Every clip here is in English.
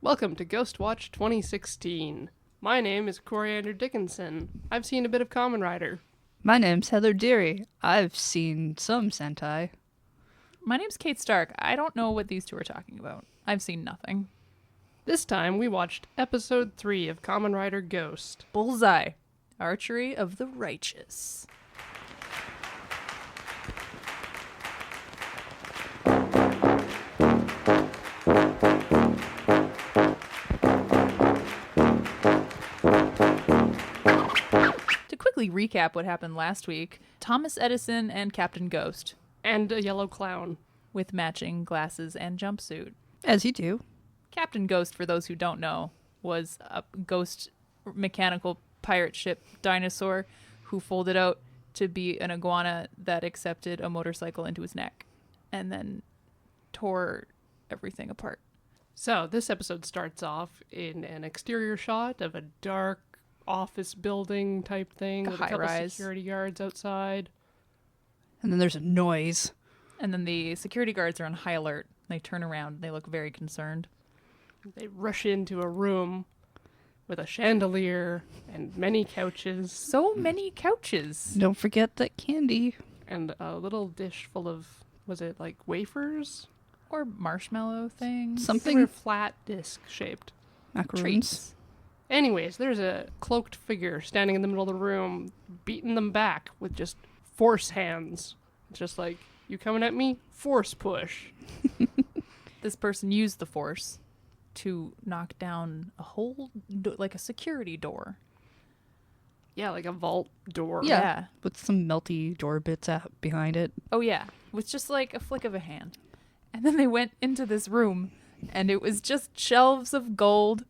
Welcome to GHOSTWATCH2016. My name is Coriander Dickinson. I've seen a bit of Kamen Rider. My name's Heather Deary. I've seen some Sentai. My name's Kate Stark. I don't know what these two are talking about. I've seen nothing. This time we watched episode 3 of Kamen Rider Ghost. Bullseye. Archery of the Righteous. To quickly recap what happened last week, Thomas Edison and Captain Ghost, And a yellow clown. with matching glasses and jumpsuit. As you do. Captain Ghost, for those who don't know, was a ghost mechanical pirate ship dinosaur who folded out to be an iguana that accepted a motorcycle into his neck and then tore everything apart. So, this episode starts off in an exterior shot of a dark office building type thing A with a couple high-rise. security guards outside. And then there's a noise. And then the security guards are on high alert. They turn around. They look very concerned. They rush into a room with a chandelier and many couches So many couches. Don't forget that candy. and a little dish full of, was it like wafers? Or marshmallow things. They Something. were flat disc shaped. Macaroons. Treats. Anyways, there's a cloaked figure standing in the middle of the room, beating them back with just force hands. Just like, you coming at me? Force push. This person used the force to knock down a whole, like a security door. Yeah, like a vault door. Yeah. With some melty door bits out behind it. Oh, yeah. With just like a flick of a hand. And then they went into this room, and it was just shelves of gold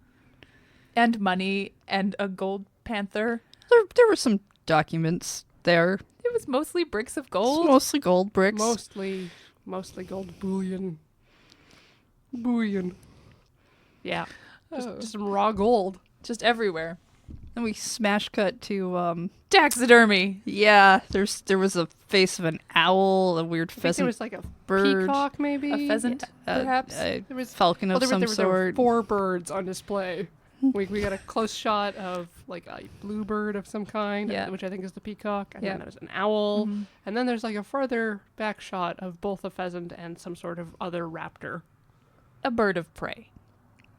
and money and a gold panther. There were some documents there. It was mostly bricks of It's gold. mostly gold bricks. Mostly gold bullion. Bullion. Yeah. Just some raw gold. Just everywhere. And we smash cut to Taxidermy. yeah, there was a face of an owl, a weird I think pheasant there was like a bird. peacock, maybe? A pheasant, perhaps. A There was falcon of there some there were sort. 4 birds on display. We got a close shot of like a bluebird of some kind, Yeah. which I think is the peacock, and Yeah. then there's an owl, Mhm. and then there's like a further back shot of both a pheasant and some sort of other raptor. A bird of prey.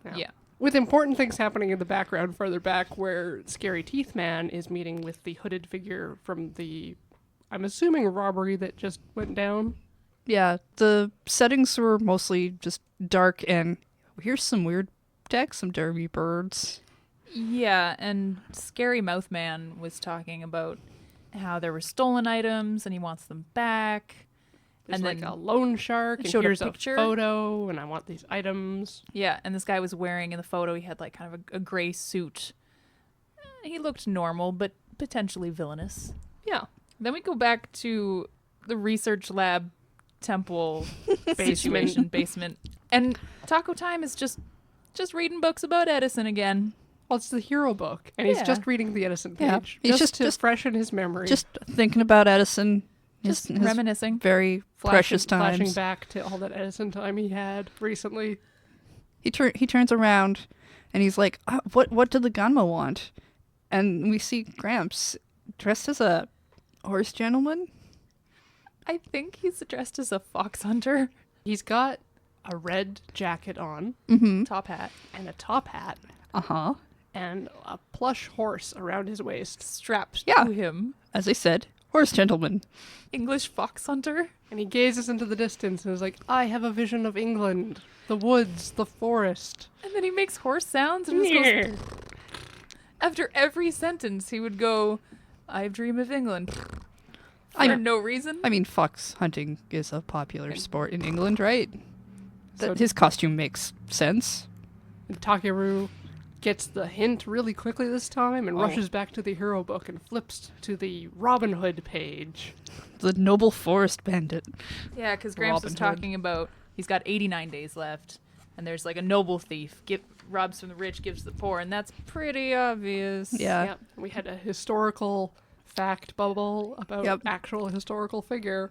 Now, Yeah. with important things happening in the background further back, where Scary Teeth Man is meeting with the hooded figure from the, I'm assuming, robbery that just went down. Yeah, the settings were mostly just dark, and here's some weird text, some derby birds. Yeah, and Scary Mouth Man was talking about how there were stolen items and he wants them back. There's And like then a loan shark, it and showed a here's a picture. photo, and I want these items. Yeah, and this guy was wearing, in the photo, he had like kind of a gray suit. He looked normal, but potentially villainous. Yeah. Then we go back to the research lab temple Basement. situation basement. And Taco Time is just reading books about Edison again. Well, it's the hero book, and he's Yeah. just reading the Edison Yeah. page. He's just to just- freshen his memory. Just thinking about Edison. Just his reminiscing. very precious flashing times. back to all that Edison time he had recently. He turns around, and he's like, "What did the Ganma want?" And we see Gramps dressed as a horse gentleman. I think he's dressed as a fox hunter. He's got a red jacket on, Mm-hmm. Top hat. and a top hat, Uh-huh. and a plush horse around his waist. Strapped Yeah. to him. As I said, horse gentleman. English fox hunter. And he gazes into the distance and is like, I have a vision of England. The woods, the forest. And then he makes horse sounds and just goes, after every sentence he would go, I dream of England. I- For no reason. I mean, fox hunting is a popular sport in England, right? So His costume makes sense. and Takeru gets the hint really quickly this time and Oh. rushes back to the hero book and flips to the Robin Hood page. The noble forest bandit. Yeah, because Gramps Robin was Hood. talking about he's got 89 days left, and there's like a noble thief, robs from the rich, gives to the poor, and that's pretty obvious. Yeah. Yep. We had a historical fact bubble about Yep. actual historical figure.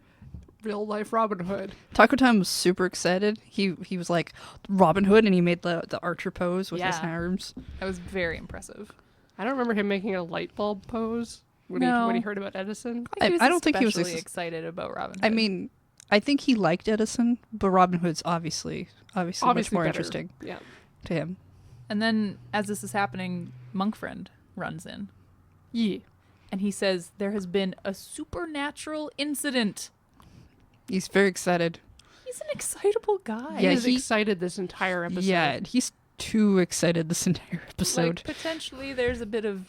real life Robin Hood. Taco Time was super excited. He was like Robin Hood, and he made the archer pose with his Yeah. arms. That was very impressive. I don't remember him making a light bulb pose when he heard about Edison. I don't think he was especially excited about Robin Hood. I mean, I think he liked Edison, but Robin Hood's obviously much more better. interesting Yeah. to him. and then as this is happening, Monk Friend runs in. Yeah. And he says there has been a supernatural incident. He's very excited. He's an excitable guy. Yeah, He's he- excited this entire episode. Yeah, he's too excited this entire episode. Like, potentially there's a bit of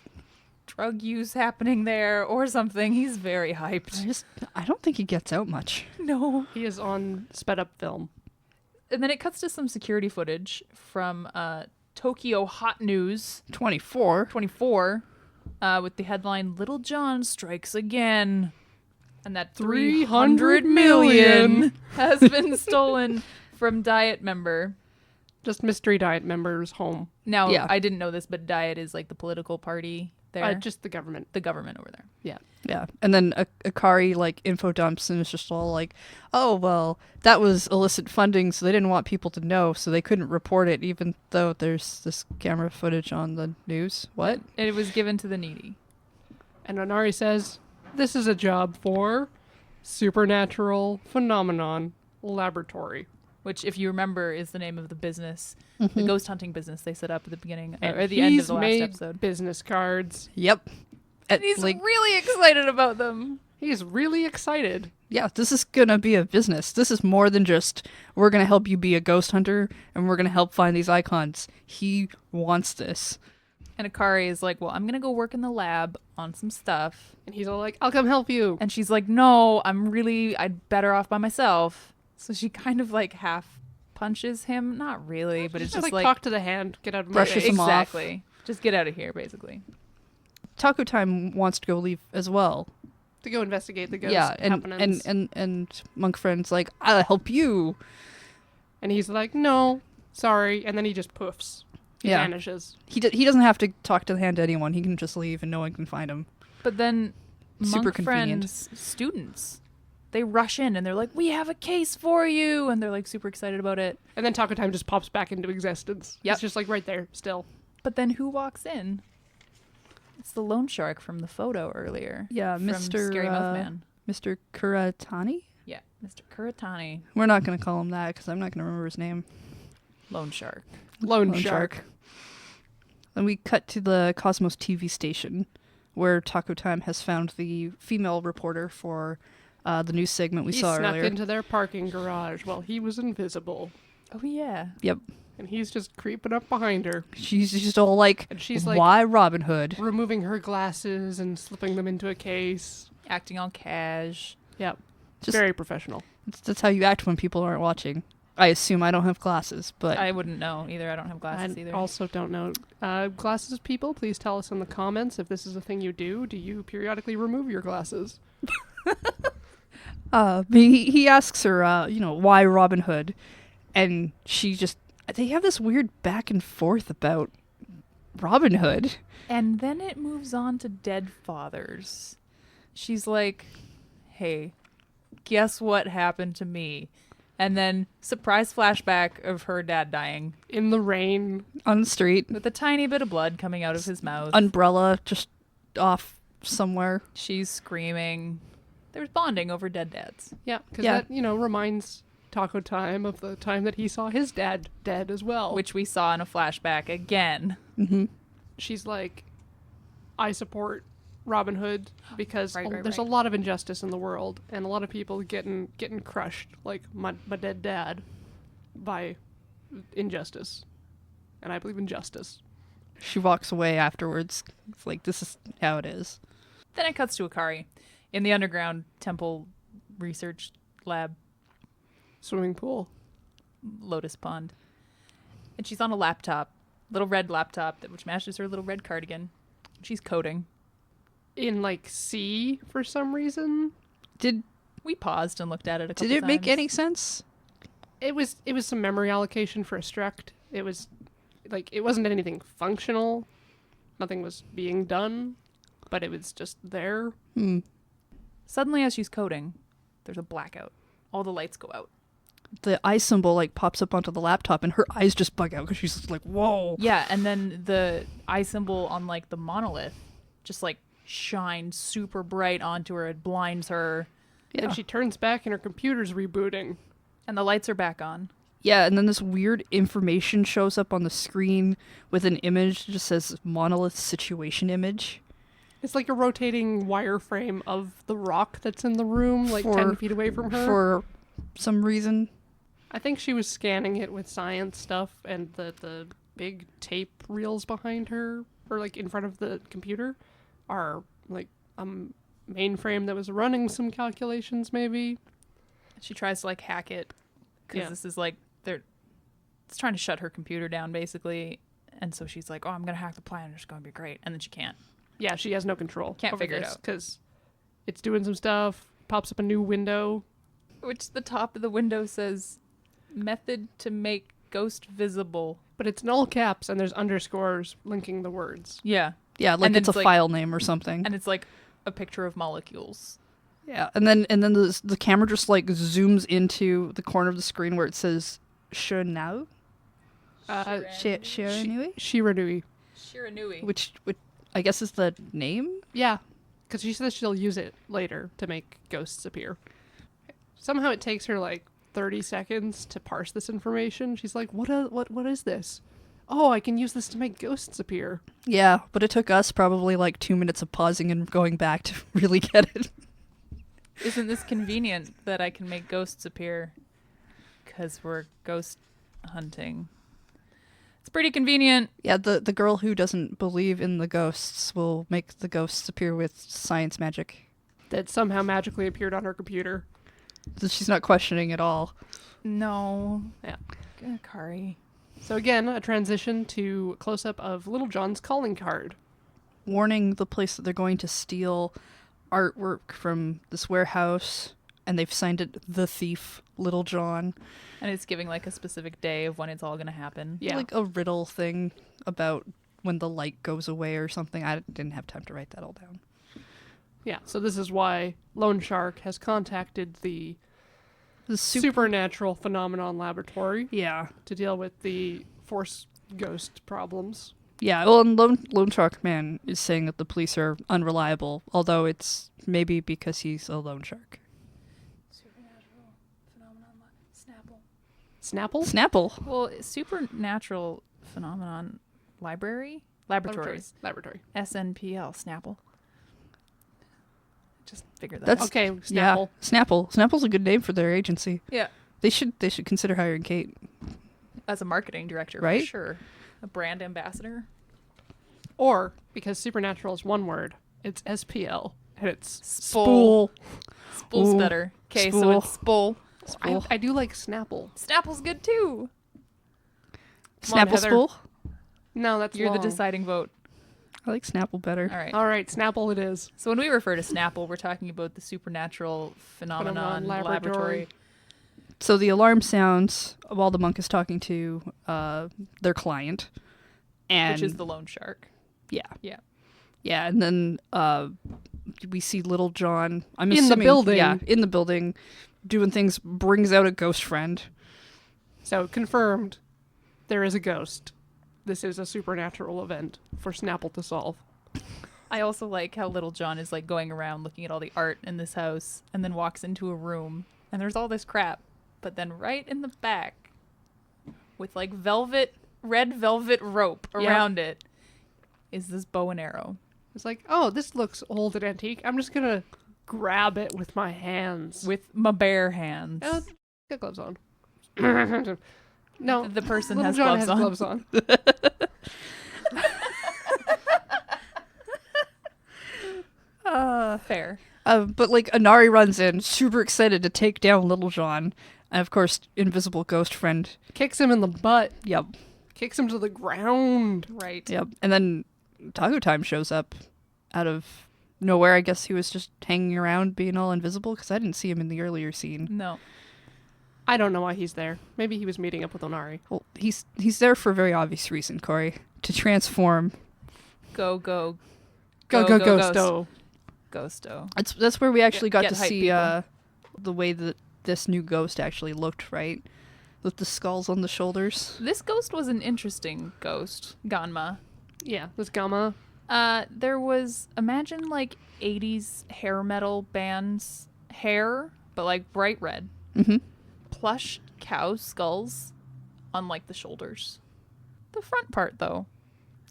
drug use happening there or something. He's very hyped. I don't think he gets out much. No. He is on sped up film. And then it cuts to some security footage from Tokyo Hot News 24. 24 with the headline, Little John strikes again. And that 300 300 million has been stolen from Diet member. Just mystery diet members home. Now, Yeah. I didn't know this, but Diet is like the political party there. Just the government. the government over there. Yeah. Yeah. And then Akari like info dumps and it's just all like, oh, well, that was illicit funding, so they didn't want people to know, so they couldn't report it, even though there's this camera footage on the news. What? And it was given to the needy. And Onari says, this is a job for Supernatural Phenomenon Laboratory. Which, if you remember, is the name of the business, the Mhm. ghost hunting business they set up at the beginning And or at the end of he's the last made episode. business cards. Yep. And he's really excited about them. He's really excited. yeah, this is going to be a business. This is more than just, we're going to help you be a ghost hunter and we're going to help find these icons. He wants this. And Akari is like, well, I'm going to go work in the lab on some stuff. And he's all like, I'll come help you. And she's like, no, I'd better off by myself. So she kind of like half punches him. Not really, but it's just like talk to the hand, get out of my Brushes way. him off. exactly. Just get out of here, basically. Taco Time wants to go leave as well. To go investigate the ghost Yeah, happenings. and Monk Friend's like, I'll help you. And he's like, no, sorry. And then he just poofs. He Yeah. vanishes. He doesn't have to talk to the hand to anyone. He can just leave and no one can find him. But then Super Monk convenient. Friend's students, they rush in and they're like, we have a case for you. And they're like super excited about it. And then Taco Time just pops back into existence. Yep. It's just like right there still. But then who walks in? It's the loan shark from the photo earlier. Yeah, from Mr. Scary Mothman. Mr. Kuratani? Yeah, Mr. Kuratani, We're not going to call him that because I'm not going to remember his name. loan shark. Lone shark. Then we cut to the Cosmos TV station where Taco Time has found the female reporter for the news segment we He saw snuck earlier. into their parking garage while he was invisible. Oh yeah. Yep. And he's just creeping up behind her. She's just all like, And she's like why Robin Hood? removing her glasses and slipping them into a case. Acting all cash. Yep. Just- Very professional. That's how you act when people aren't watching. I assume I don't have glasses, but I wouldn't know either. I don't have glasses I either. also don't know. Glasses people, please tell us in the comments if this is a thing you do. Do you periodically remove your glasses? he asks her, why Robin Hood? And they have this weird back and forth about Robin Hood. And then it moves on to dead fathers. She's like, hey, guess what happened to me? And then surprise flashback of her dad dying In the rain. On the street, with a tiny bit of blood coming out of his mouth. umbrella just off somewhere. She's screaming. There's bonding over dead dads. Yeah, because Yeah. that, reminds Taco Time of the time that he saw his dad dead as well. Which we saw in a flashback again. Mm-hmm. She's like, I support Robin Hood because Right, there's a right. lot of injustice in the world and a lot of people getting crushed like my dead dad by injustice. And I believe in justice. She walks away afterwards. It's like, this is how it is. Then it cuts to Akari in the underground temple research lab, Swimming pool. Lotus Pond. And she's on a laptop, little red laptop, which matches her little red cardigan. She's coding. In like C for some reason. Did We paused and looked at it a couple it times. make any sense? It was some memory allocation for a struct. It was like it wasn't anything functional. Nothing was being done, but it was just there. Hmm. Suddenly, as she's coding, there's a blackout. all the lights go out. The eye symbol like pops up onto the laptop, and her eyes just bug out because she's just like, whoa. Yeah, and then the eye symbol on like the monolith just like shines super bright onto her. It blinds her, And she turns back and her computer's rebooting. and the lights are back on. Yeah, and then this weird information shows up on the screen with an image that just says monolith situation image. It's like a rotating wireframe of the rock that's in the room, like 10 feet away from her. For some reason. I think she was scanning it with science stuff, and the big tape reels behind her, or like in front of the computer, are like a mainframe that was running some calculations, maybe. She tries to like hack it because this is like it's trying to shut her computer down basically, and so she's like, "Oh, I'm gonna hack the plan. It's gonna be great," and then she can't. Yeah, she has no control. Can't figure it out because it's doing some stuff. Pops up a new window, which the top of the window says "method to make ghost visible." but it's in all caps, and there's underscores linking the words. Yeah, Yeah, like And then it's a it's like- file name or something. and it's like a picture of molecules. Yeah, and then the camera just like zooms into the corner of the screen where it says "Shernau," Shiranui, Shiranui. which I guess is the name. Yeah, because she says she'll use it later to make ghosts appear. Somehow it takes her like 30 seconds to parse this information. She's like, what is this? Oh, I can use this to make ghosts appear. Yeah, but it took us probably like 2 minutes of pausing and going back to really get it. Isn't this convenient that I can make ghosts appear? Because we're ghost hunting. It's pretty convenient. Yeah, the girl who doesn't believe in the ghosts will make the ghosts appear with science magic. That somehow magically appeared on her computer. So she's not questioning at all. No. Yeah. Kari. So again, a transition to close-up of Little John's calling card. Warning the place that they're going to steal artwork from this warehouse, and they've signed it "The Thief, Little John." And it's giving like a specific day of when it's all going to happen. Yeah. Like a riddle thing about when the light goes away or something. I didn't have time to write that all down. Yeah, so this is why Lone Shark has contacted the The Supernatural Phenomenon Laboratory Yeah. to deal with the Force Ghost problems. Yeah, well, and Lone Shark Man is saying that the police are unreliable, although it's maybe because he's a lone shark. Supernatural phenomenon. Snapple. Snapple? Snapple. Well, supernatural phenomenon laboratories. Laboratory. SNPL. Snapple. Just figure that That's out. Okay, Snapple. Yeah, Snapple. Snapple's a good name for their agency. Yeah. They should consider hiring Kate. As a marketing director, Right? for sure. A brand ambassador. Or, because Supernatural is one word, it's SPL, and it's Spool. Spool's Ooh, better. Okay, so spool. it's Spool. I do like Snapple. Snapple's good too. Come on, Snapple Heather. Spool. No, that's You're long. the deciding vote. I like Snapple better. All right. All right, Snapple it is. So when we refer to Snapple, we're talking about the supernatural phenomenon laboratory. So the alarm sounds while the monk is talking to their client, and Which is the lone shark. yeah, Yeah. yeah, and then we see Little John. I'm In the assuming, building. yeah, in the building, doing things. Brings out a ghost friend. So, confirmed, there is a ghost. This is a supernatural event for Snapple to solve. I also like how Little John is like going around looking at all the art in this house and then walks into a room and there's all this crap. But then right in the back with like red velvet rope Yep. around it is this bow and arrow. It's like, oh, this looks old and antique. I'm just going to grab it with my hands. With my bare hands. Get gloves on. No, The person Little has John gloves has on. gloves on. Fair. But like Anari runs in, super excited to take down Little John, and of course, invisible ghost friend. Kicks him in the butt. Yep, Kicks him to the ground. Right. yep. And then Taco Time shows up out of nowhere. I guess he was just hanging around, being all invisible, because I didn't see him in the earlier scene. No. I don't know why he's there. Maybe he was meeting up with Onari. Well, he's there for a very obvious reason, Corey, to transform. Go Ghosto. Ghosto. That's where we actually got Get to hype, see people. the way that this new ghost actually looked, right? With the skulls on the shoulders. This ghost was an interesting ghost, Ganma. Yeah, this Gamma. There was, imagine like 80s hair metal bands hair, but like bright red. Mm-hmm. Plush cow skulls on like the shoulders. The front part though.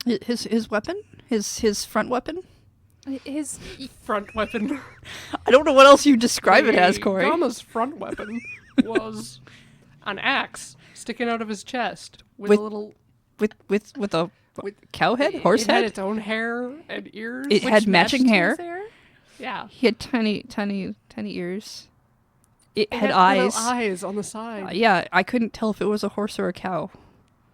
His weapon? His front weapon? His Front weapon. I don't know what else you describe it as, Corey. Gamma's front weapon was an axe sticking out of his chest with With- a little. With a With- cow head? Horse It had head? its own hair and ears. It had matching matched hair. his hair. Yeah. He had tiny ears. It It had little eyes. eyes on the side. Yeah, I couldn't tell if it was a horse or a cow.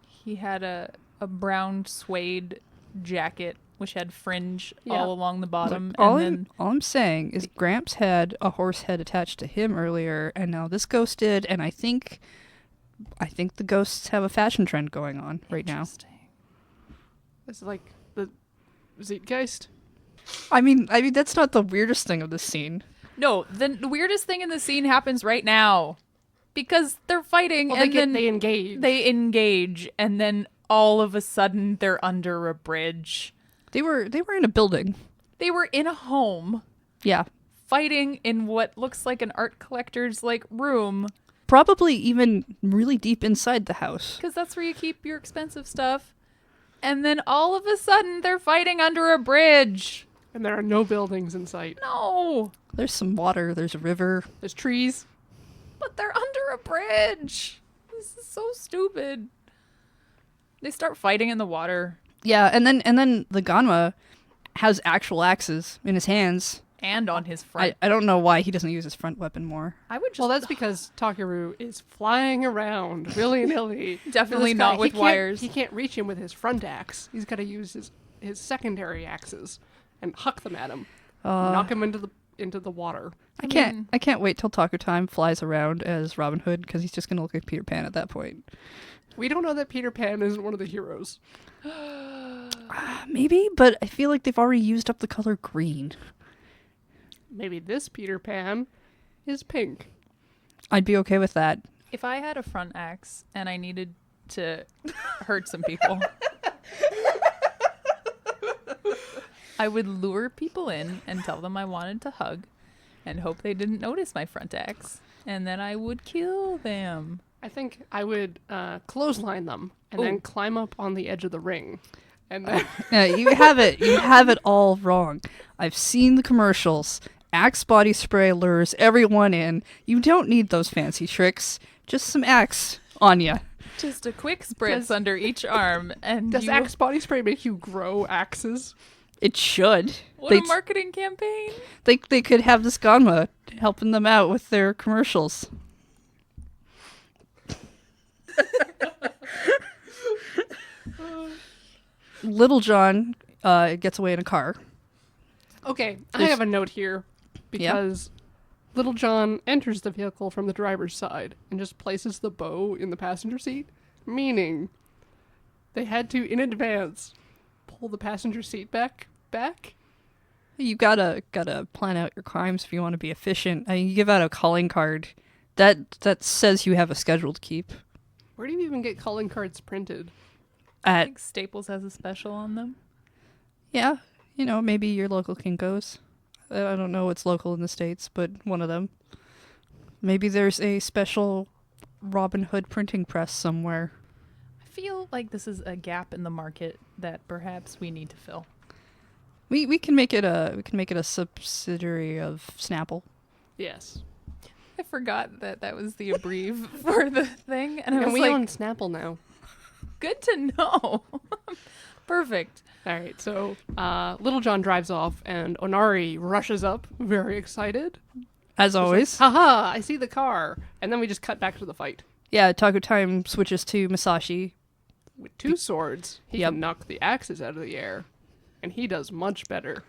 He had a brown suede jacket which had fringe Yeah. all along the bottom. All and I'm, then all I'm saying is Gramps had a horse head attached to him earlier, and now this ghost did, and I think the ghosts have a fashion trend going on right now. Interesting. It's like the Zeitgeist. I mean that's not the weirdest thing of this scene. No, the weirdest thing in the scene happens right now. Because they're fighting Well, and then they engage. they engage and then all of a sudden they're under a bridge. They were in a building. They were in a home Yeah. fighting in what looks like an art collector's like room Probably even really deep inside the house. because that's where you keep your expensive stuff. And then all of a sudden they're fighting under a bridge. And there are no buildings in sight. No, There's some water, there's a river. There's trees. but they're under a bridge. This is so stupid. They start fighting in the water Yeah, and then the Ganma has actual axes in his hands. and on his front. I don't know why he doesn't use his front weapon more. I would just Well, that's because Takeru is flying around willy-nilly. Definitely This guy, not with wires. He can't reach him with his front axe. He's got to use his secondary axes and huck them at him. Knock him into the water. I can't wait till Taco Time flies around as Robin Hood because he's just gonna look like Peter Pan at that point. We don't know that Peter Pan isn't one of the heroes. Maybe, but I feel like they've already used up the color green. Maybe this Peter Pan is pink. I'd be okay with that. If I had a front axe and I needed to hurt some people, I would lure people in and tell them I wanted to hug and hope they didn't notice my front axe. And then I would kill them. I think I would clothesline them and then Ooh. climb up on the edge of the ring. And then No, you have it all wrong. I've seen the commercials. Axe body spray lures everyone in. You don't need those fancy tricks. Just some Axe on ya. Just a quick spritz Does- under each arm and does you Axe body spray make you grow axes? It should. What a marketing campaign. They could have this Ganma helping them out with their commercials. Little John gets away in a car. Okay, I There's- have a note here because Little John enters the vehicle from the driver's side and just places the bow in the passenger seat, meaning they had to, in advance, pull the passenger seat back. You gotta plan out your crimes if you want to be efficient. I mean, you give out a calling card that says you have a schedule to keep. Where do you even get calling cards printed? I think Staples has a special on them. Yeah, maybe your local Kinko's. I don't know what's local in the States, but one of them. Maybe there's a special Robin Hood printing press somewhere. I feel like this is a gap in the market that perhaps we need to fill. We can make it a subsidiary of Snapple. Yes. I forgot that was the abbrev for the thing, and I was And we like, own Snapple now. good to know. Perfect. All right, so Little John drives off, and Onari rushes up, very excited. As always. Haha, I see the car. And then we just cut back to the fight. Yeah, Taco Time switches to Masashi. With two swords, he Yep. can knock the axes out of the air. And he does much better.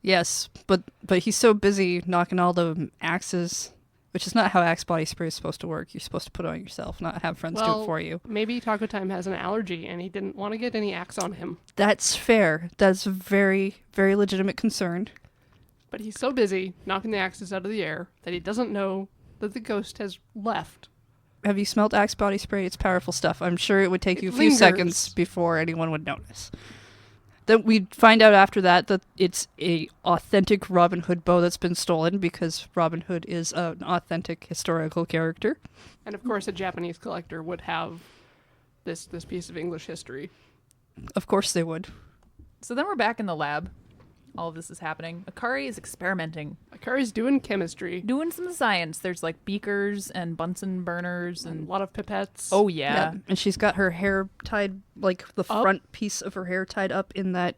Yes, but he's so busy knocking all the axes, which is not how axe body spray is supposed to work. You're supposed to put it on yourself, not have friends do it for you. Maybe Taco Time has an allergy and he didn't want to get any axe on him. That's fair. That's a very, very legitimate concern. But he's so busy knocking the axes out of the air that he doesn't know that the ghost has left. Have you smelled Axe body spray? It's powerful stuff. I'm sure it would take you a few lingers. seconds before anyone would notice. Then we'd find out after that it's a authentic Robin Hood bow that's been stolen because Robin Hood is an authentic historical character. And of course, a Japanese collector would have this piece of English history. Of course they would. So then we're back in the lab. All of this is happening. Akari is experimenting, Akari's doing chemistry. doing some science. There's like beakers and Bunsen burners And and a lot of pipettes. oh yeah. And she's got her hair tied, like the Up? front piece of her hair tied up in that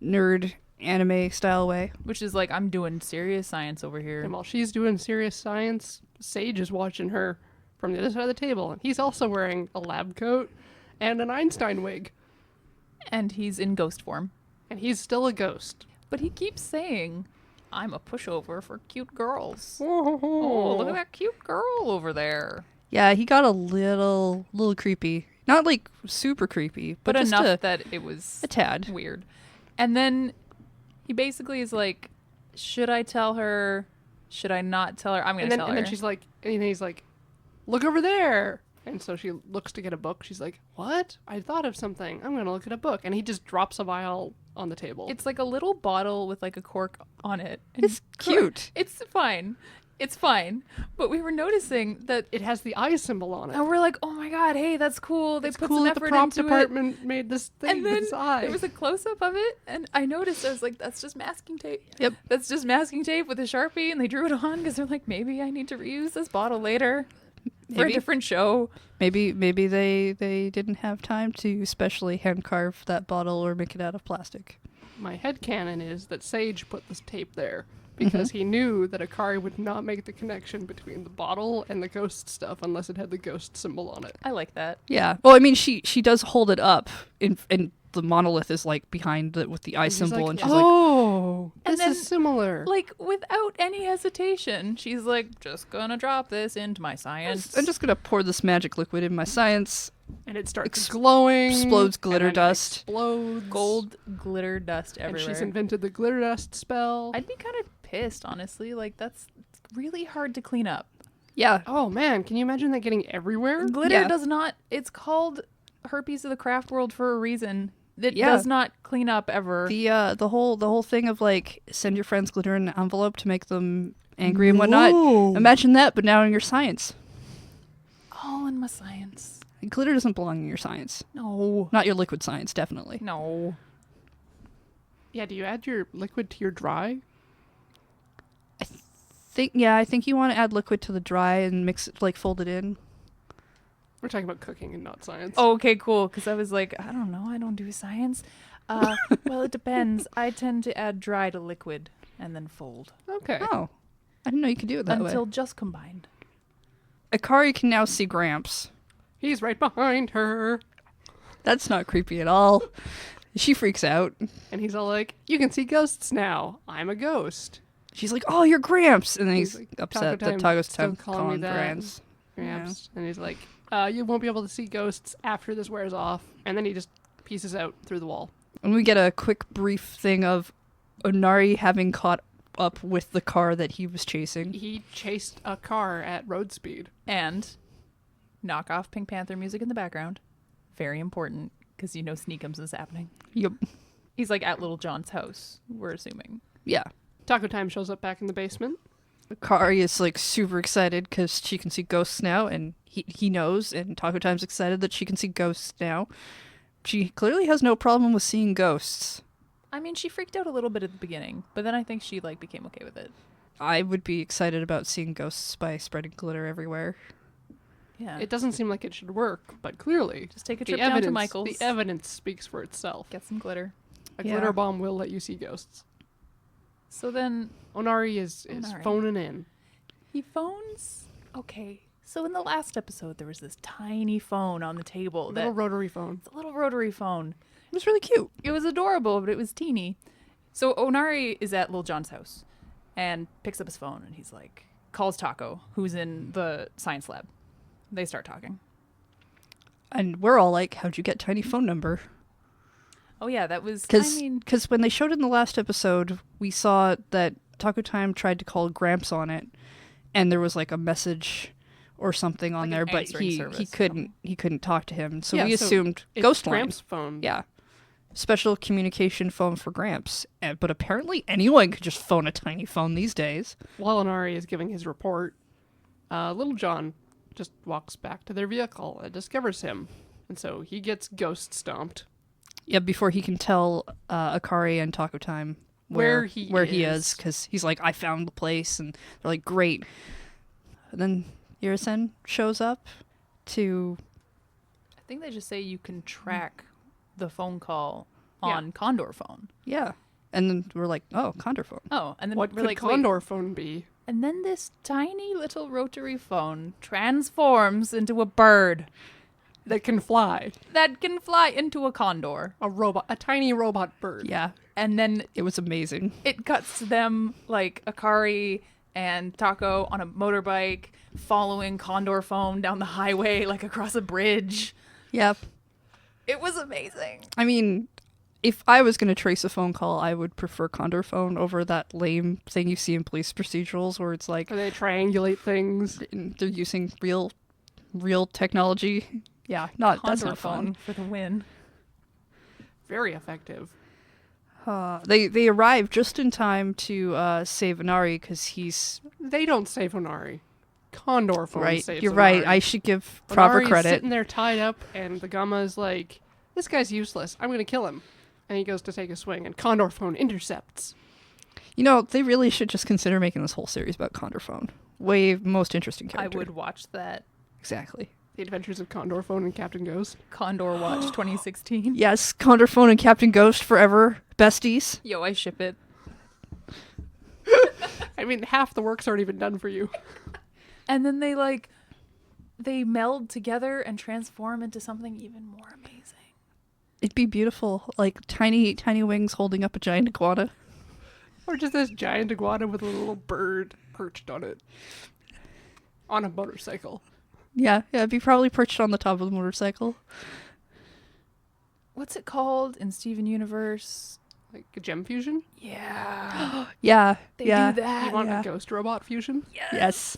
nerd anime style way. Which is like, I'm doing serious science over here. And while she's doing serious science, Sage is watching her from the other side of the table. And he's also wearing a lab coat and an Einstein wig. And he's in ghost form. And he's still a ghost. But he keeps saying, I'm a pushover for cute girls. Oh, Oh, look at that cute girl over there. Yeah, he got a little creepy. Not like super creepy, but just enough that it was a tad. weird. And then he basically is like, should I tell her? Should I not tell her? I'm going to tell her. And then she's like, and he's like, look over there. And so she looks to get a book. She's like, what? I thought of something. I'm going to look at a book. And he just drops a vial on the table. It's like a little bottle with like a cork on it. And It's cute. It's fine. It's fine. But we were noticing that, It has the eye symbol on it. and we're like, oh my god, hey, that's cool. They It's put cool some that effort the prop into it. department made this thing And with then his eye. there was a close up of it, and I noticed, I was like, that's just masking tape. Yep. That's just masking tape with a Sharpie, and they drew it on because they're like, maybe I need to reuse this bottle later for a Maybe. different show. Maybe they didn't have time to specially hand carve that bottle or make it out of plastic. My headcanon is that Sage put this tape there because he knew that Akari would not make the connection between the bottle and the ghost stuff unless it had the ghost symbol on it. I like that. Yeah. Well, I mean, she does hold it up, and the monolith is like behind it with the eye And she's symbol, like, and she's like, oh, And this then, is similar. Like, without any hesitation, she's like, just gonna drop this into my science. I'm just gonna pour this magic liquid in my science. and it starts glowing. explodes and glitter then it dust. Explodes. gold glitter dust And everywhere. she's invented the glitter dust spell. I'd be kind of pissed, honestly. Like, that's really hard to clean up. Yeah. Oh man, can you imagine that getting everywhere? Glitter Yeah. does not. It's called herpes of the craft world for a reason. It Yeah. does not clean up ever. The whole thing of like send your friends glitter in an envelope to make them angry and whatnot. No. Imagine that, but now in your science. All in my science. Glitter doesn't belong in your science. No. Not your liquid science, definitely. No. Yeah, do you add your liquid to your dry? I think you want to add liquid to the dry and mix it, like fold it in. We're talking about cooking and not science. Oh, okay, cool. Because I was like, I don't know. I don't do science. Well, it depends. I tend to add dry to liquid and then fold Okay. Oh. I didn't know you could do it that until way. just combined. Akari can now see Gramps. He's right behind her. That's not creepy at all. She freaks out. And he's all like, you can see ghosts now. I'm a ghost. She's like, "Oh, you're Gramps," and then He's he's like, upset Taco that time, Taco's still time calling me calling that. Gramps. Perhaps. And he's like, you won't be able to see ghosts after this wears off. And then he just pieces out through the wall. And we get a quick brief thing of Onari having caught up with the car that he was chasing. He chased a car at road speed. And knock off Pink Panther music in the background. Very important because you know Sneakums is happening. Yep. He's like at Little John's house, we're assuming. Yeah. Taco Time shows up back in the basement. Akari is like super excited because she can see ghosts now, and he knows, and Taco Time's excited that she can see ghosts now. She clearly has no problem with seeing ghosts. I mean, she freaked out a little bit at the beginning, but then I think she like became okay with it. I would be excited about seeing ghosts by spreading glitter everywhere. Yeah. It doesn't seem like it should work, but clearly Just take a the trip down evidence, to Michael's. the evidence speaks for itself. Get some glitter. A Yeah. glitter bomb will let you see ghosts. So then Onari is Onari. phoning in. he phones. Okay. So in the last episode, there was this tiny phone on the table. Little rotary phone. It's a little rotary phone. It was really cute. It was adorable, but it was teeny. So Onari is at Lil John's house and picks up his phone and he's like, calls Taco, who's in the science lab. They start talking. And we're all like, "How'd you get tiny phone number?" Oh yeah, that was, Because when they showed it in the last episode, we saw that Taco Time tried to call Gramps on it, and there was like a message or something on Like an there, but answering he service. couldn't talk to him. So Yeah, we so assumed It's ghost line. Gramps' phone. Yeah. Special communication phone for Gramps. But apparently anyone could just phone a tiny phone these days. While Inari is giving his report, Little John just walks back to their vehicle and discovers him. And so he gets ghost stomped. Yeah, before he can tell Akari and Taco Time where he is, because he's like, I found the place, and they're like, great. And then Irisen shows up to... I think they just say you can track the phone call on Condor phone. Yeah. And then we're like, oh, Condor phone. Oh, and then What we're could like, wait. Condor phone be? And then this tiny little rotary phone transforms into a bird That can fly. that can fly into a condor. A tiny robot bird. Yeah. And then It was amazing. it cuts to them like Akari and Taco on a motorbike following Condor phone down the highway, like across a bridge. Yep. It was amazing. I mean, if I was going to trace a phone call, I would prefer Condor phone over that lame thing you see in police procedurals where it's like Or they triangulate things. they're using real technology. Yeah, that's Condor not phone fun. for the win. Very effective. They arrive just in time to save Inari because he's They don't save Onari. Condor phone right. saves You're Onari. right. I should give proper Onari's credit. sitting there tied up, and the Gamma is like, this guy's useless. I'm going to kill him. And he goes to take a swing, and Condor phone intercepts. You know, they really should just consider making this whole series about Condor phone. Way most interesting I character. would watch that. Exactly. The Adventures of Condor phone and Captain Ghost. Condor Watch 2016. Yes, Condor phone and Captain Ghost forever besties. Yo, I ship it. I mean, half the work's already been done for you. And then they meld together and transform into something even more amazing. It'd be beautiful, like tiny wings holding up a giant iguana. Or just this giant iguana with a little bird perched on it. On a motorcycle. Yeah, it'd be probably perched on the top of the motorcycle. What's it called in Steven Universe? Like a gem fusion? Yeah. Yeah, They yeah, do that. You want yeah. a ghost robot fusion? yes,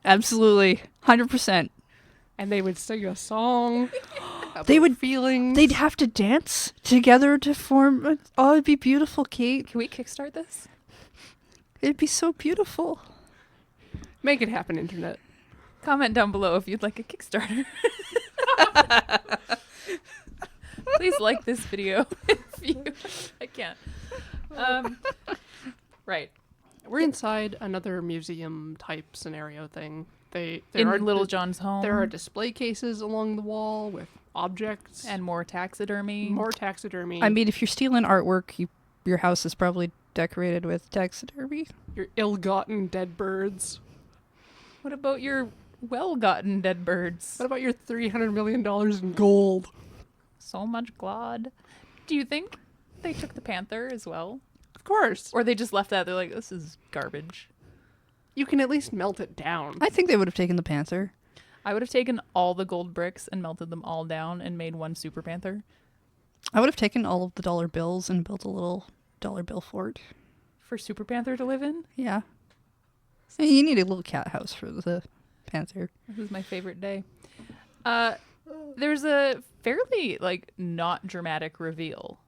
absolutely, 100%. And they would sing a song. They would- feelings. They'd have to dance together to form. Oh, it'd be beautiful, Kate. Can we kickstart this? It'd be so beautiful. Make it happen, internet. Comment down below if you'd like a Kickstarter. Please like this video if you... I can't. Right. We're inside another museum type scenario thing. There In are Little John's home. There are display cases along the wall with objects and more taxidermy. more taxidermy. I mean, if you're stealing artwork, your house is probably decorated with taxidermy. your ill-gotten dead birds. What about your well-gotten dead birds? What about your $300 million in gold? So much glad. Do you think they took the panther as well? Of course. Or they just left that? They're like, this is garbage. You can at least melt it down. I think they would have taken the panther. I would have taken all the gold bricks and melted them all down and made one super panther. I would have taken all of the dollar bills and built a little dollar bill fort. For Super Panther to live in? Yeah. Hey, you need a little cat house for the panther. This is my favorite day. There's a fairly, not dramatic reveal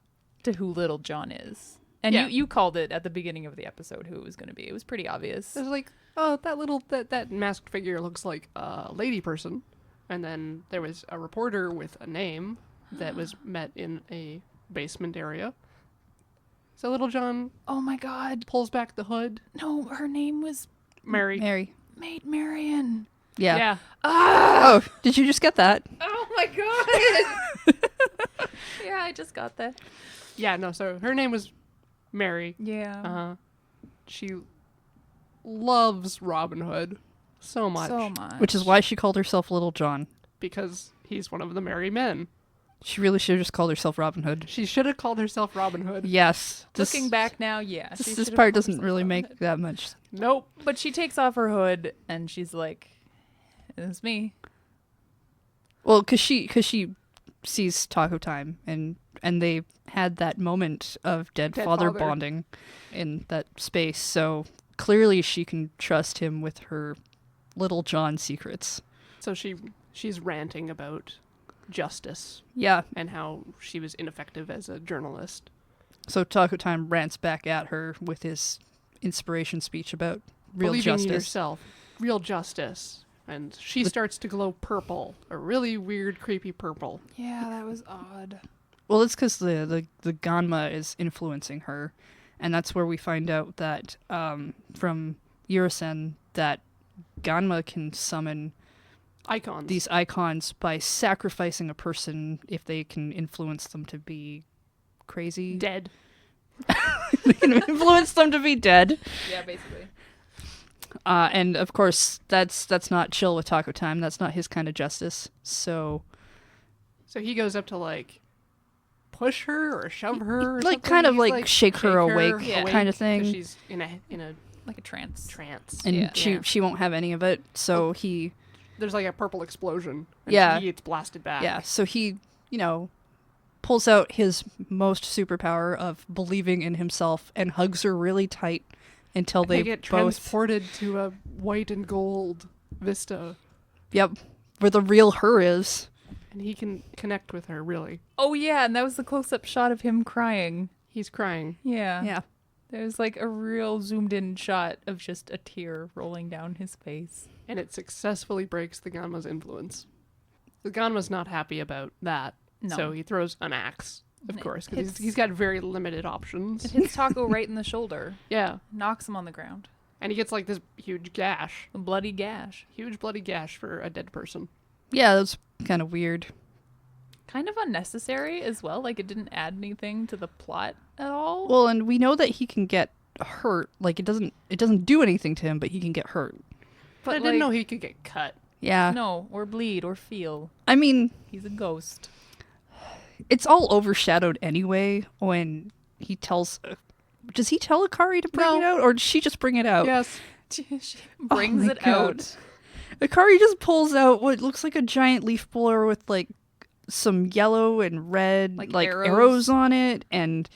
to who Little John is. And Yeah. you called it at the beginning of the episode who it was going to be. It was pretty obvious. It was like, oh, that masked figure looks like a lady person. And then there was a reporter with a name that was met in a basement area. So Little John Oh my god. pulls back the hood. No, her name was Mary. Mary. Maid Marian. Yeah. Ah! Oh, did you just get that? Oh my god. Yeah, I just got that. Yeah, no, so her name was Mary. Yeah. She loves Robin Hood so much. So much. Which is why she called herself Little John. Because he's one of the merry men. She really should have just called herself Robin Hood. She should have called herself Robin Hood. Yes. Looking back now, yeah. she This should've part called doesn't herself really Robin make Hood. that much. Nope. But she takes off her hood and she's like, it's me. Well, because she sees Taco Time, and they had that moment of dead father father. bonding in that space. So clearly she can trust him with her Little John secrets. So she's ranting about justice Yeah. and how she was ineffective as a journalist. So Taco Time rants back at her with his inspiration speech about real Believing justice. in yourself, real justice. And she starts to glow purple, a really weird, creepy purple. Yeah, that was odd. Well, it's because the Ganma is influencing her, and that's where we find out that from Yurisen that Ganma can summon Icons. these icons by sacrificing a person if they can influence them to be crazy. Dead. They can influence them to be dead. Yeah, basically. And of course, that's not chill with Taco Time. That's not his kind of justice. So he goes up to, like, push her or shove her or like something. kind of He's like shake her awake kind of 'cause thing. she's in a Like a trance. trance. And Yeah. she won't have any of it. So he There's like a purple explosion. And Yeah. he gets blasted back. Yeah, so he, pulls out his most superpower of believing in himself and hugs her really tight until They they get both, transported to a white and gold vista, yep, where the real her is. and he can connect with her. Really, Oh yeah, and that was the close-up shot of him crying. he's crying. Yeah. Yeah. There's like a real zoomed-in shot of just a tear rolling down his face. And it successfully breaks the Ganma's influence. The Ganma's not happy about that, No. so he throws an axe, of And it course, because hits- he's got very limited options. It hits Taco right in the shoulder, Yeah, knocks him on the ground. and he gets like this huge gash, A bloody gash. huge bloody gash for a dead person. Yeah, that's kind of weird. Kind of unnecessary as well. Like it didn't add anything to the plot at all. Well, and we know that he can get hurt. Like it doesn't do anything to him, but he can get hurt. But I didn't know he could get cut. Yeah. No, or bleed or feel. I mean, He's a ghost. it's all overshadowed anyway when he tells. Does he tell Akari to bring No. it out, or does she just bring it out? Yes. She brings my it God. out. Akari just pulls out what looks like a giant leaf blower with like some yellow and red Like like arrows. arrows on it, and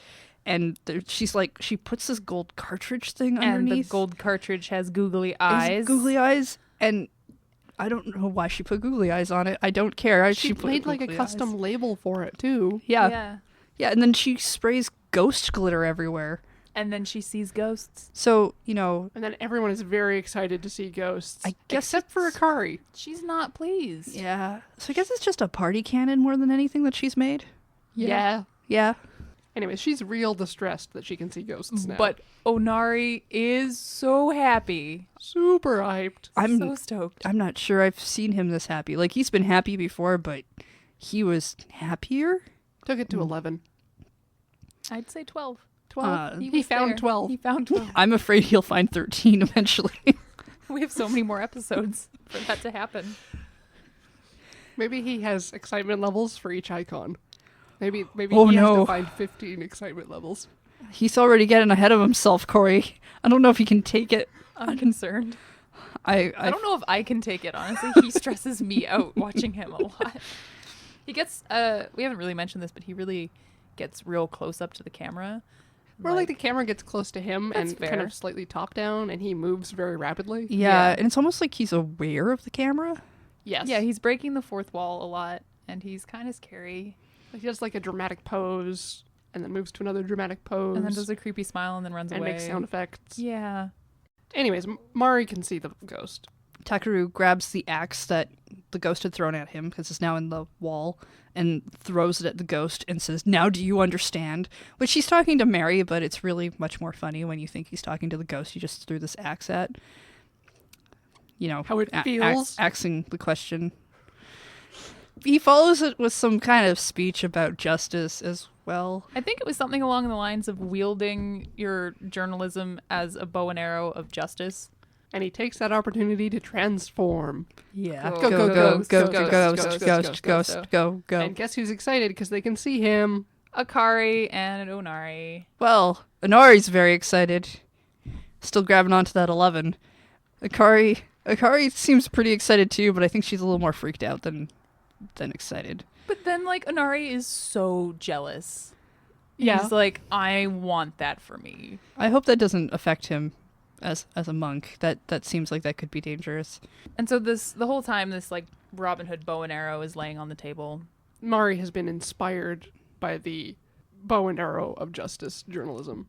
she's like she puts this gold cartridge thing And the underneath. gold cartridge has googly Is it eyes. googly eyes, and I don't know why she put googly eyes on it. I don't care. She put made like a googly custom eyes. label for it too. Yeah, and then she sprays ghost glitter everywhere. And then she sees ghosts. So And then everyone is very excited to see ghosts. I guess except for it's- Akari. She's not pleased. yeah. So I guess it's just a party cannon more than anything that she's made. Yeah. Yeah. Anyway, she's real distressed that she can see ghosts now. But Onari is so happy. super hyped. I'm so stoked. I'm not sure I've seen him this happy. Like he's been happy before, but he was happier. Took it to 11. I'd say 12. 12. He he was found there. 12. He found 12. I'm afraid he'll find 13 eventually. We have so many more episodes for that to happen. Maybe he has excitement levels for each icon. Maybe Oh, he has no. to find 15 excitement levels. He's already getting ahead of himself, Corey. I don't know if he can take it. I'm concerned. I I don't know if I can take it, honestly. He stresses me out watching him a lot. He gets, we haven't really mentioned this, but he really gets real close up to the camera. Or like the camera gets close to him That's and kind fair. of slightly top down, and he moves very rapidly. Yeah, Yeah. and it's almost like he's aware of the camera. Yes. Yeah, he's breaking the fourth wall a lot, and he's kind of scary. He does like a dramatic pose, and then moves to another dramatic pose, And then does a creepy smile and then runs and away. makes sound effects. Yeah. Anyways, Mari can see the ghost. Takaru grabs the axe that the ghost had thrown at him, because it's now in the wall, and throws it at the ghost and says, "Now do you understand?" Which he's talking to Mary, but it's really much more funny when you think he's talking to the ghost he just threw this axe at. You know, How it feels. Axing the question. He follows it with some kind of speech about justice as well. I think it was something along the lines of wielding your journalism as a bow and arrow of justice. And he takes that opportunity to transform. Yeah. Go, Go, go, go, ghost, go, ghost, go, ghost, ghost, ghost, ghost, go, go. And guess who's excited because they can see him? Akari and Onari. Well, Inari's very excited. Still grabbing onto that 11. Akari seems pretty excited too, but I think she's a little more freaked out than excited. But then, like, Onari is so jealous. Yeah. He's like, I want that for me. I hope that doesn't affect him as a monk. That seems like that could be dangerous. And so the whole time, this like Robin Hood bow and arrow is laying on the table. Mari has been inspired by the bow and arrow of justice journalism.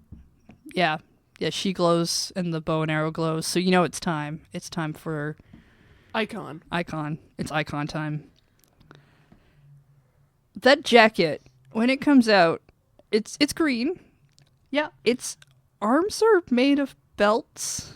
Yeah. Yeah, she glows and the bow and arrow glows. So you know it's time. It's time for Icon. It's icon time. That jacket, when it comes out, it's green. Yeah. Its arms are made of belts.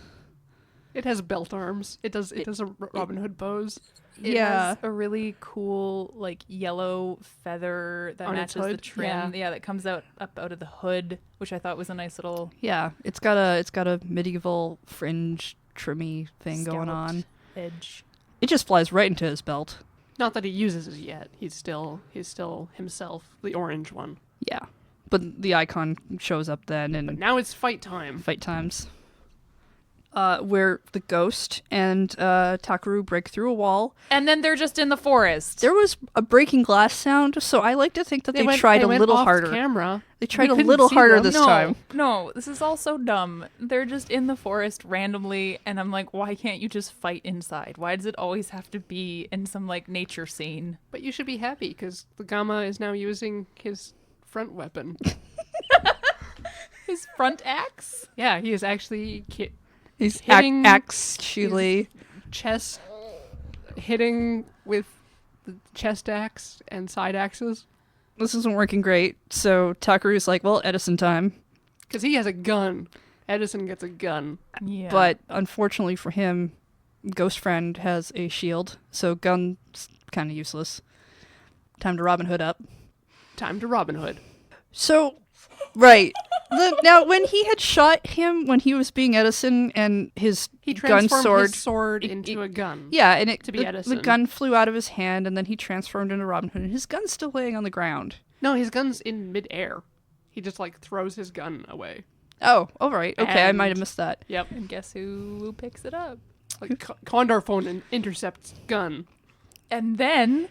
It has belt arms. It does a Robin Hood pose. It Yeah. has a really cool like yellow feather that On its matches the hood? trim. Yeah, that comes up out of the hood, which I thought was a nice little Yeah, it's got a medieval fringe trimmy thing going scalloped on. edge. It just flies right into his belt. Not that he uses it yet. He's still himself, the orange one. Yeah. But the icon shows up then But and now it's fight time. fight times. Where the ghost and Takaru break through a wall. And then they're just in the forest. There was a breaking glass sound, so I like to think that they went tried a went little off harder. Camera. They tried We a couldn't little see harder them. this no, time. No, this is all so dumb. They're just in the forest randomly, and I'm like, why can't you just fight inside? Why does it always have to be in some like nature scene? But you should be happy because the Gamma is now using his front weapon. His front axe? Yeah, he is actually He's hitting actually. chest hitting with the chest axe and side axes This isn't working great, so Takaru's like, well, Edison time. because he has a gun. Edison gets a gun. Yeah. But unfortunately for him, Ghost Friend has a shield, so gun's kind of useless. Time to Robin Hood up. Time to Robin Hood. So, right. Now, when he had shot him when he was being Edison and his He gun transformed sword... his sword into a gun. Yeah, and to be the Edison. gun flew out of his hand, and then he transformed into Robin Hood, and his gun's still laying on the ground. No, his gun's in midair. He just like throws his gun away. Oh, all right. Okay, I And- might have missed that. Yep. and guess who picks it up? Like Condor phone intercepts gun. And then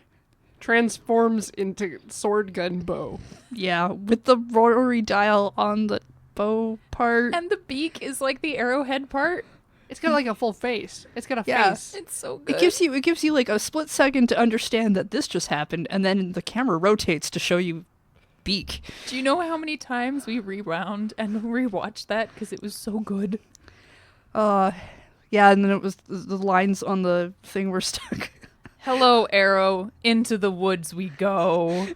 Transforms into sword gun bow. Yeah, with the rotary dial on the bow part. and the beak is like the arrowhead part. It's got like a full face. It's got a Yeah. face. It's so good. It gives you like a split second to understand that this just happened, and then the camera rotates to show you beak. Do you know how many times we rewound and rewatched that because it was so good? Yeah, and then it was the lines on the thing were stuck. Hello, Arrow, into the woods we go.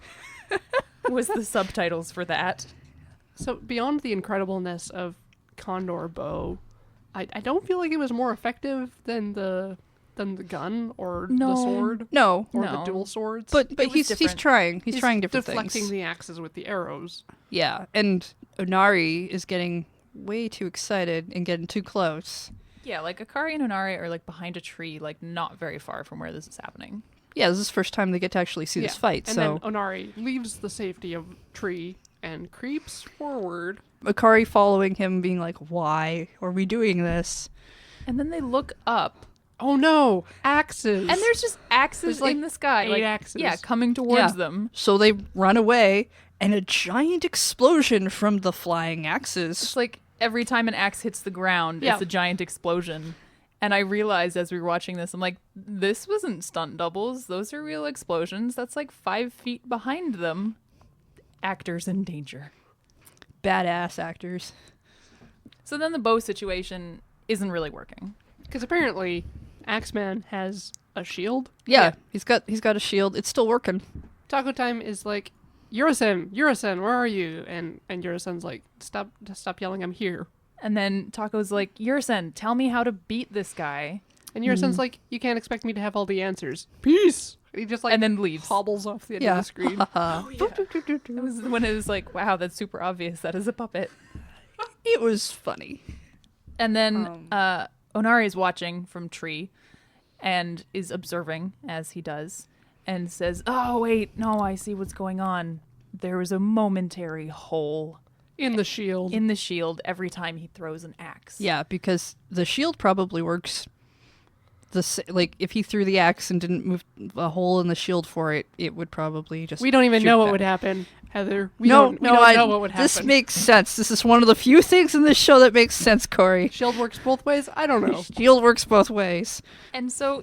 Was the subtitles for that. So beyond the incredibleness of Condor bow, I don't feel like it was more effective than the gun or the No. sword No, or the No. dual swords. but It was he's different. trying. He's trying different deflecting things. the axes with the arrows. Yeah, and Onari is getting way too excited and getting too close. Yeah, like Akari and Onari are like behind a tree, like not very far from where this is happening. Yeah, this is the first time they get to actually see this fight. And So then Onari leaves the safety of tree and creeps forward. Akari following him, being like, "Why are we doing this?" And then they look up, Oh no, axes! and there's just axes There's, like, in the sky. 8 like, axes. Yeah, coming towards Yeah. them. So they run away, and a giant explosion from the flying It's axes. like every time an axe hits the ground, Yeah. it's a giant explosion. And I realized as we were watching this, I'm like, this wasn't stunt doubles. Those are real explosions. That's like 5 feet behind them. Actors in danger. Badass actors. So then the bow situation isn't really working. Because apparently, Axeman has a shield. Yeah, he's got a shield. It's still working. Taco Time is like, Yurasen, where are you? And Yurasen's like, stop yelling, I'm here. And then Taco's like, Yursen, tell me how to beat this guy. And Yurasen's like, you can't expect me to have all the answers. Peace. And he just like And then leaves. hobbles off the end Yeah. of the screen. It was when it was like, wow, that's super obvious. That is a puppet. It was funny. And then Onari is watching from tree and is observing as he does and says, oh, wait, no, I see what's going on. There is a momentary hole In the shield. in the shield every time he throws an axe. Yeah, because the shield probably works like if he threw the axe and didn't move a hole in the shield for it, it would probably just. We don't even shoot know what back. would happen, Heather. We No, don't know what would happen. This makes sense. This is one of the few things in this show that makes sense, Corey. Shield works both ways? I don't know. Shield works both ways. And so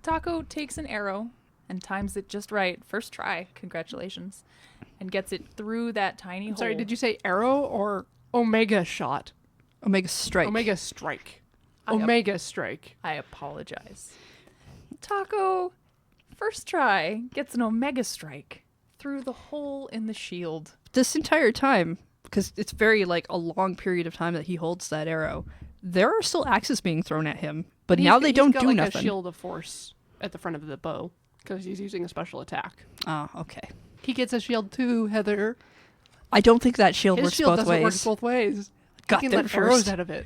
Taco takes an arrow and times it just right. First try. Congratulations. And gets it through that tiny hole. Sorry, did you say arrow or Omega shot? Omega strike. Omega strike. Omega strike. I apologize. Taco, first try, gets an Omega strike through the hole in the shield. This entire time, because it's very like a long period of time that he holds that arrow, there are still axes being thrown at him, but now they don't got do like nothing. A shield of force at the front of the bow because he's using a special attack. Oh, okay. He gets a shield too, Heather. I don't think that shield His works shield both doesn't ways. work both ways. Got He can there let arrows first. out of it.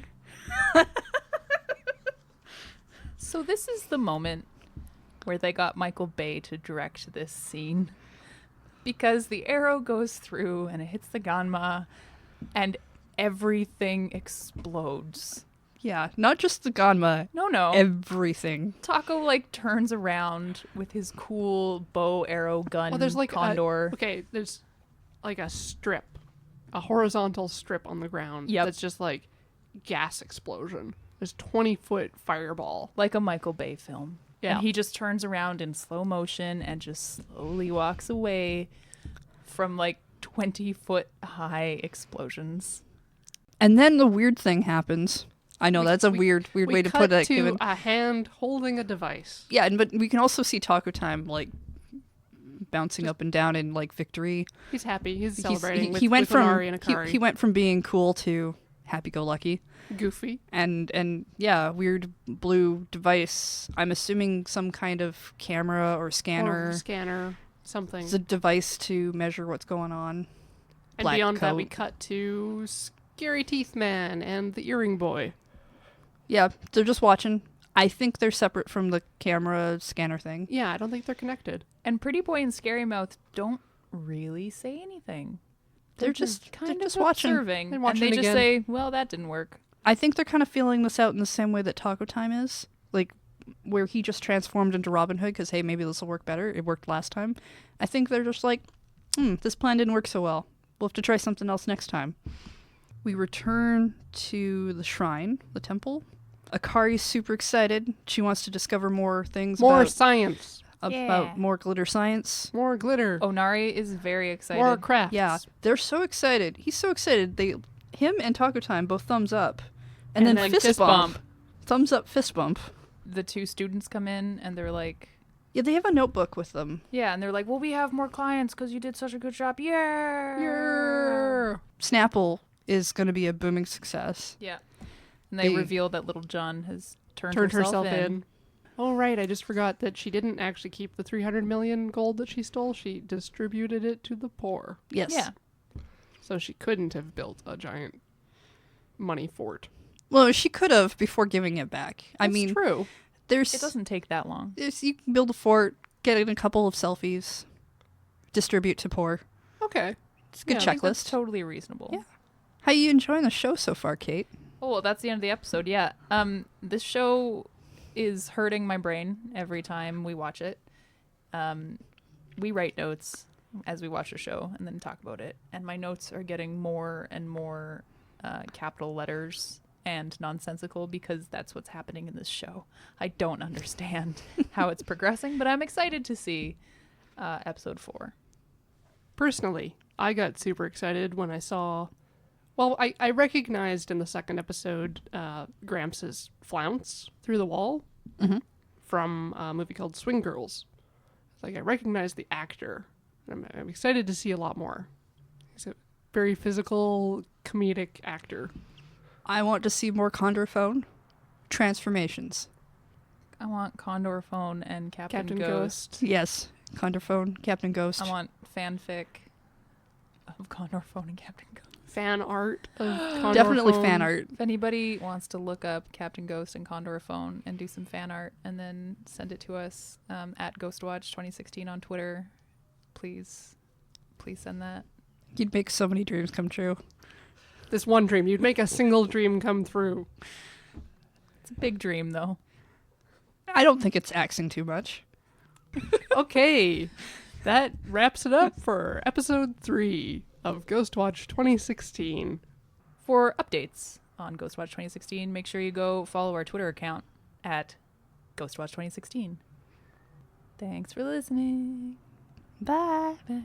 So this is the moment where they got Michael Bay to direct this scene. Because the arrow goes through and it hits the Ganma and everything explodes. Yeah, not just the Ganma. No. Everything. Taco like turns around with his cool bow arrow gun. Well, there's like condor. there's like a strip, a horizontal strip on the ground. Yep. That's just like gas explosion. There's 20-foot fireball. Like a Michael Bay film. Yeah. And he just turns around in slow motion and just slowly walks away from like 20-foot high explosions. And then the weird thing happens. I know that's a weird way to put it. We Given. cut to a hand holding a device. Yeah, but we can also see Taco Time like bouncing up and down in like victory. He's happy. He's celebrating he went with from Onari and Akari. he went from being cool to happy-go-lucky. Goofy. And yeah, weird blue device. I'm assuming some kind of camera or scanner. Or scanner. Something. It's a device to measure what's going on. And Black beyond that, we coat. cut to Scary Teeth Man and the Earring Boy. Yeah, they're just watching. I think they're separate from the camera scanner thing. Yeah, I don't think they're connected. And Pretty Boy and Scary Mouth don't really say anything. They're just kind of watching. observing. They're And watching they just again. say, well, that didn't work. I think they're kind of feeling this out in the same way that Taco Time is. Like, where he just transformed into Robin Hood because, hey, maybe this will work better. It worked last time. I think they're just like, this plan didn't work so well. We'll have to try something else next time. We return to the shrine, the temple. Akari's super excited. She wants to discover more things More about science. Yeah. more glitter science. More glitter. Onari is very excited. More crafts. Yeah, they're so excited. He's so excited. Him and Taco Time both thumbs up. And then fist bump. Thumbs up, fist bump. The two students come in and they're like, Yeah, they have a notebook with them. yeah, and they're like, well, we have more clients because you did such a good job. Yeah. Yeah. Snapple is going to be a booming success. Yeah. And they They- reveal that little John has turned herself in. Oh, right. I just forgot that she didn't actually keep the 300 million gold that she stole. She distributed it to the poor. Yes. Yeah. So she couldn't have built a giant money fort. Well, she could have before giving it back. I That's mean, true. there's It doesn't take that long. you can build a fort, get in a couple of selfies, distribute to poor. Okay. It's a good I think that's checklist. totally reasonable. Yeah. How you enjoying the show so far, Kate? Oh, well, that's the end of the episode. Yeah. This show is hurting my brain every time we watch it. We write notes as we watch the show and then talk about it, and my notes are getting more and more capital letters and nonsensical because that's what's happening in this show. I don't understand how it's progressing, but I'm excited to see episode 4. Personally, I got super excited when I saw... Well, I recognized in the second episode Gramps' flounce through the wall from a movie called Swing Girls. Like, I recognized the actor. I'm excited to see a lot more. He's a very physical, comedic actor. I want to see more Condor Phone transformations. I want Condor Phone and Captain Ghost. Yes, Condor Phone, Captain Ghost. I want fanfic of Condor Phone and Captain Ghost. Fan art of Condor Definitely Phone. fan art. If anybody wants to look up Captain Ghost and Condor Phone and do some fan art and then send it to us at GHOSTWATCH2016 on Twitter, please send that. You'd make so many dreams come true. This one dream. You'd make a single dream come through. It's a big dream, though. I don't think it's axing too much. Okay, that wraps it up for episode 3 of Ghostwatch 2016. For updates on Ghostwatch 2016, make sure you go follow our Twitter account at Ghostwatch 2016. Thanks for listening. Bye. Bye.